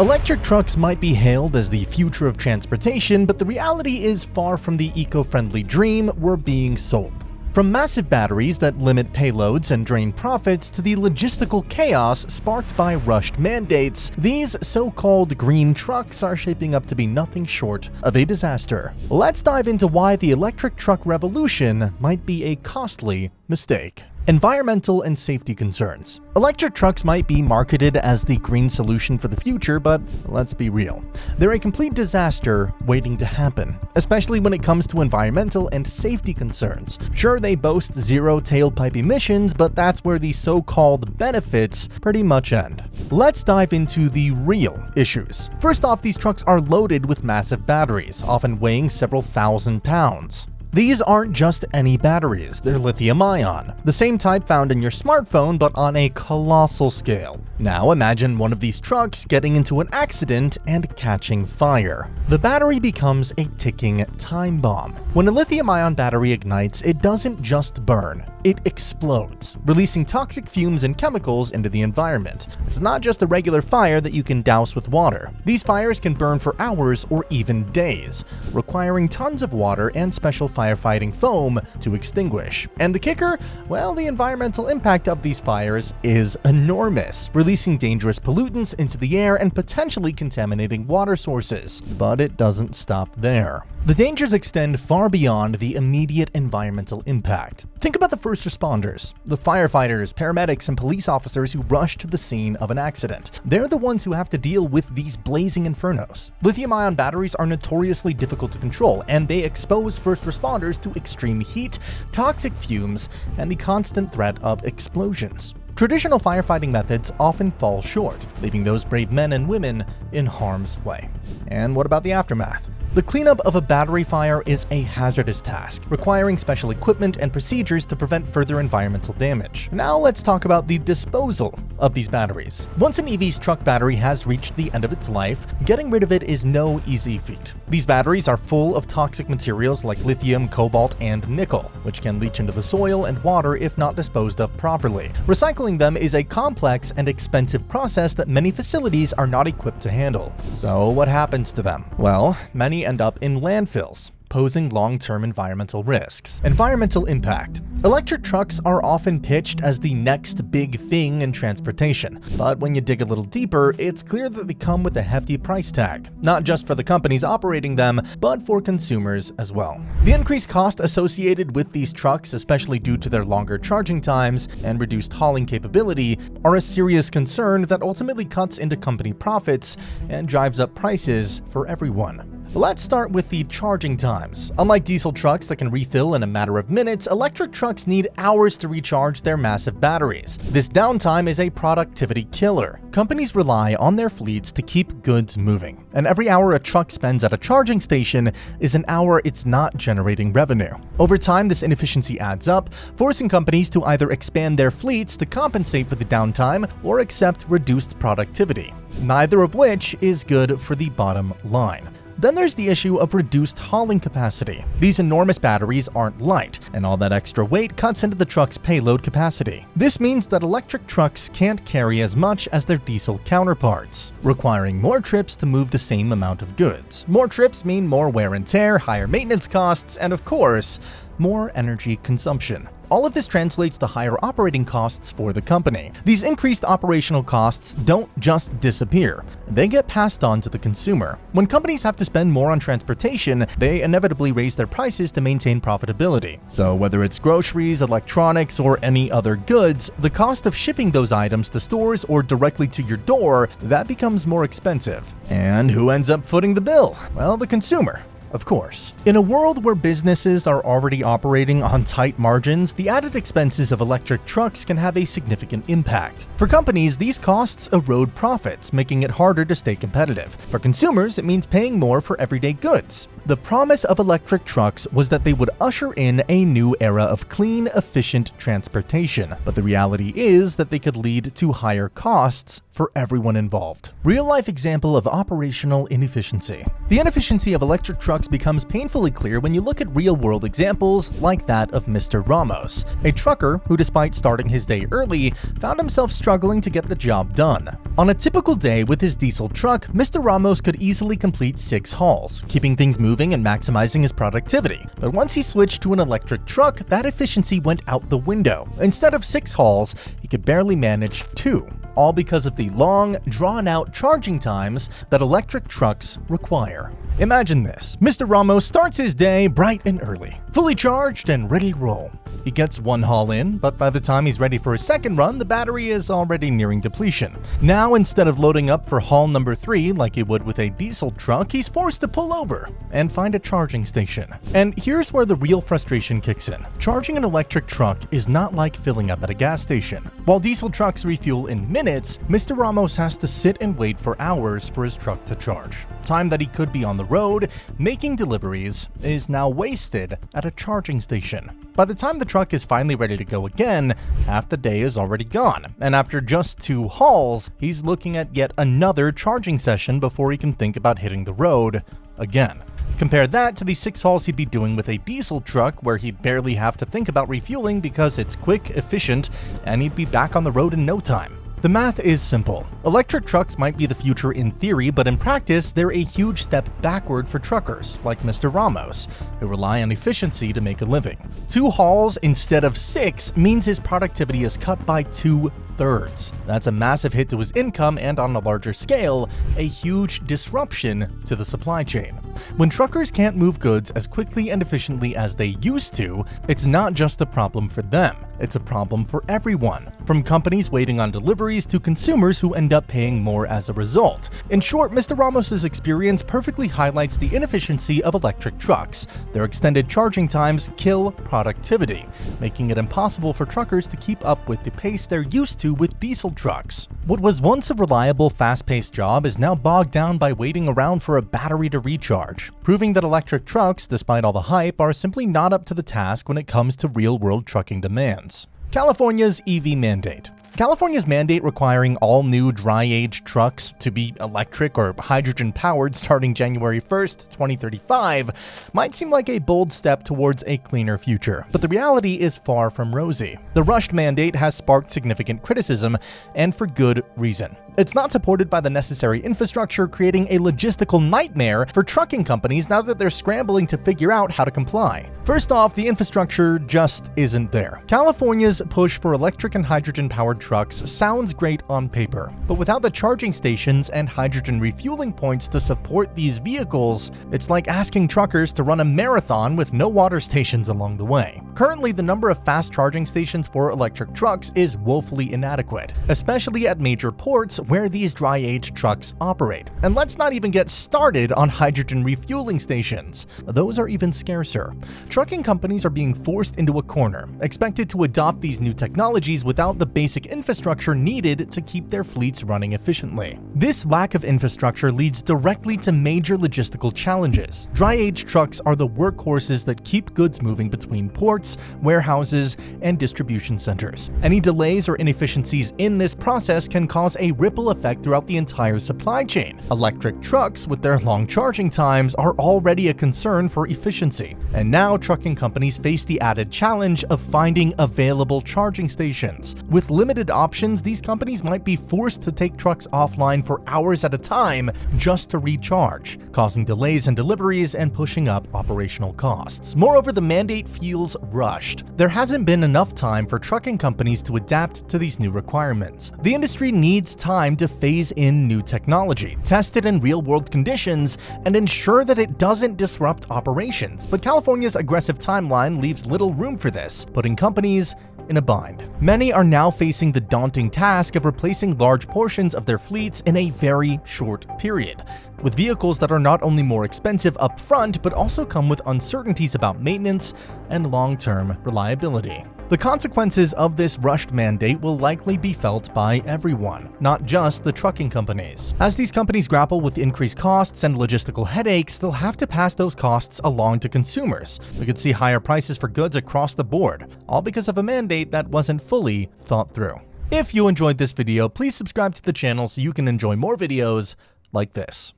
Electric trucks might be hailed as the future of transportation, but the reality is far from the eco-friendly dream we're being sold. From massive batteries that limit payloads and drain profits to the logistical chaos sparked by rushed mandates, these so-called green trucks are shaping up to be nothing short of a disaster. Let's dive into why the electric truck revolution might be a costly mistake. Environmental and safety concerns. Electric trucks might be marketed as the green solution for the future, but let's be real. They're a complete disaster waiting to happen, especially when it comes to environmental and safety concerns. Sure, they boast zero tailpipe emissions, but that's where the so-called benefits pretty much end. Let's dive into the real issues. First off, these trucks are loaded with massive batteries, often weighing several thousand pounds. These aren't just any batteries, they're lithium-ion, the same type found in your smartphone but on a colossal scale. Now imagine one of these trucks getting into an accident and catching fire. The battery becomes a ticking time bomb. When a lithium-ion battery ignites, it doesn't just burn, it explodes, releasing toxic fumes and chemicals into the environment. It's not just a regular fire that you can douse with water. These fires can burn for hours or even days, requiring tons of water and special firefighting foam to extinguish. And the kicker? Well, the environmental impact of these fires is enormous, releasing dangerous pollutants into the air and potentially contaminating water sources. But it doesn't stop there. The dangers extend far beyond the immediate environmental impact. Think about the first responders, the firefighters, paramedics, and police officers who rush to the scene of an accident. They're the ones who have to deal with these blazing infernos. Lithium-ion batteries are notoriously difficult to control, and they expose first responders to extreme heat, toxic fumes, and the constant threat of explosions. Traditional firefighting methods often fall short, leaving those brave men and women in harm's way. And what about the aftermath? The cleanup of a battery fire is a hazardous task, requiring special equipment and procedures to prevent further environmental damage. Now let's talk about the disposal of these batteries. Once an EV's truck battery has reached the end of its life, getting rid of it is no easy feat. These batteries are full of toxic materials like lithium, cobalt, and nickel, which can leach into the soil and water if not disposed of properly. Recycling them is a complex and expensive process that many facilities are not equipped to handle. So what happens to them? Well, many end up in landfills, posing long-term environmental risks. Environmental impact. Electric trucks are often pitched as the next big thing in transportation, but when you dig a little deeper, it's clear that they come with a hefty price tag, not just for the companies operating them, but for consumers as well. The increased cost associated with these trucks, especially due to their longer charging times and reduced hauling capability, are a serious concern that ultimately cuts into company profits and drives up prices for everyone. Let's start with the charging times. Unlike diesel trucks that can refill in a matter of minutes, electric trucks need hours to recharge their massive batteries. This downtime is a productivity killer. Companies rely on their fleets to keep goods moving, and every hour a truck spends at a charging station is an hour it's not generating revenue. Over time, this inefficiency adds up, forcing companies to either expand their fleets to compensate for the downtime or accept reduced productivity, neither of which is good for the bottom line. Then there's the issue of reduced hauling capacity. These enormous batteries aren't light, and all that extra weight cuts into the truck's payload capacity. This means that electric trucks can't carry as much as their diesel counterparts, requiring more trips to move the same amount of goods. More trips mean more wear and tear, higher maintenance costs, and of course, more energy consumption. All of this translates to higher operating costs for the company. These increased operational costs don't just disappear. They get passed on to the consumer. When companies have to spend more on transportation, they inevitably raise their prices to maintain profitability. So whether it's groceries, electronics, or any other goods, the cost of shipping those items to stores or directly to your door, that becomes more expensive. And who ends up footing the bill? Well, the consumer. Of course. In a world where businesses are already operating on tight margins, the added expenses of electric trucks can have a significant impact. For companies, these costs erode profits, making it harder to stay competitive. For consumers, it means paying more for everyday goods, The promise of electric trucks was that they would usher in a new era of clean, efficient transportation, but the reality is that they could lead to higher costs for everyone involved. Real-life example of operational inefficiency. The inefficiency of electric trucks becomes painfully clear when you look at real-world examples like that of Mr. Ramos, a trucker who, despite starting his day early, found himself struggling to get the job done. On a typical day with his diesel truck, Mr. Ramos could easily complete 6 hauls, keeping things moving and maximizing his productivity. But once he switched to an electric truck, that efficiency went out the window. Instead of 6 hauls, he could barely manage 2. All because of the long, drawn-out charging times that electric trucks require. Imagine this. Mr. Ramos starts his day bright and early, fully charged and ready to roll. He gets 1 haul in, but by the time he's ready for a second run, the battery is already nearing depletion. Now, instead of loading up for haul number 3 like he would with a diesel truck, he's forced to pull over and find a charging station. And here's where the real frustration kicks in. Charging an electric truck is not like filling up at a gas station. While diesel trucks refuel in minutes, Mr. Ramos has to sit and wait for hours for his truck to charge. Time that he could be on the road, making deliveries, is now wasted at a charging station. By the time the truck is finally ready to go again, half the day is already gone, and after just 2 hauls, he's looking at yet another charging session before he can think about hitting the road again. Compare that to the 6 hauls he'd be doing with a diesel truck, where he'd barely have to think about refueling because it's quick, efficient, and he'd be back on the road in no time. The math is simple. Electric trucks might be the future in theory, but in practice, they're a huge step backward for truckers, like Mr. Ramos, who rely on efficiency to make a living. 2 hauls instead of 6 means his productivity is cut by 2/3. That's a massive hit to his income and, on a larger scale, a huge disruption to the supply chain. When truckers can't move goods as quickly and efficiently as they used to, it's not just a problem for them, it's a problem for everyone, from companies waiting on deliveries to consumers who end up paying more as a result. In short, Mr. Ramos's experience perfectly highlights the inefficiency of electric trucks. Their extended charging times kill productivity, making it impossible for truckers to keep up with the pace they're used to with diesel trucks. What was once a reliable, fast-paced job is now bogged down by waiting around for a battery to recharge, proving that electric trucks, despite all the hype, are simply not up to the task when it comes to real-world trucking demands. California's EV mandate. California's mandate requiring all new dry-age trucks to be electric or hydrogen-powered starting January 1st, 2035 might seem like a bold step towards a cleaner future, but the reality is far from rosy. The rushed mandate has sparked significant criticism, and for good reason. It's not supported by the necessary infrastructure, creating a logistical nightmare for trucking companies now that they're scrambling to figure out how to comply. First off, the infrastructure just isn't there. California's push for electric and hydrogen-powered trucks sounds great on paper, but without the charging stations and hydrogen refueling points to support these vehicles, it's like asking truckers to run a marathon with no water stations along the way. Currently, the number of fast charging stations for electric trucks is woefully inadequate, especially at major ports where these dry-age trucks operate. And let's not even get started on hydrogen refueling stations. Those are even scarcer. Trucking companies are being forced into a corner, expected to adopt these new technologies without the basic infrastructure needed to keep their fleets running efficiently. This lack of infrastructure leads directly to major logistical challenges. Dry-age trucks are the workhorses that keep goods moving between ports, warehouses, and distribution centers. Any delays or inefficiencies in this process can cause a ripple effect throughout the entire supply chain. Electric trucks, with their long charging times, are already a concern for efficiency. And now trucking companies face the added challenge of finding available charging stations. With limited options, these companies might be forced to take trucks offline for hours at a time just to recharge, causing delays in deliveries and pushing up operational costs. Moreover, the mandate feels rushed. There hasn't been enough time for trucking companies to adapt to these new requirements. The industry needs time to phase in new technology, test it in real-world conditions, and ensure that it doesn't disrupt operations. But California's aggressive timeline leaves little room for this, putting companies in a bind. Many are now facing the daunting task of replacing large portions of their fleets in a very short period, with vehicles that are not only more expensive up front, but also come with uncertainties about maintenance and long-term reliability. The consequences of this rushed mandate will likely be felt by everyone, not just the trucking companies. As these companies grapple with increased costs and logistical headaches, they'll have to pass those costs along to consumers. We could see higher prices for goods across the board, all because of a mandate that wasn't fully thought through. If you enjoyed this video, please subscribe to the channel so you can enjoy more videos like this.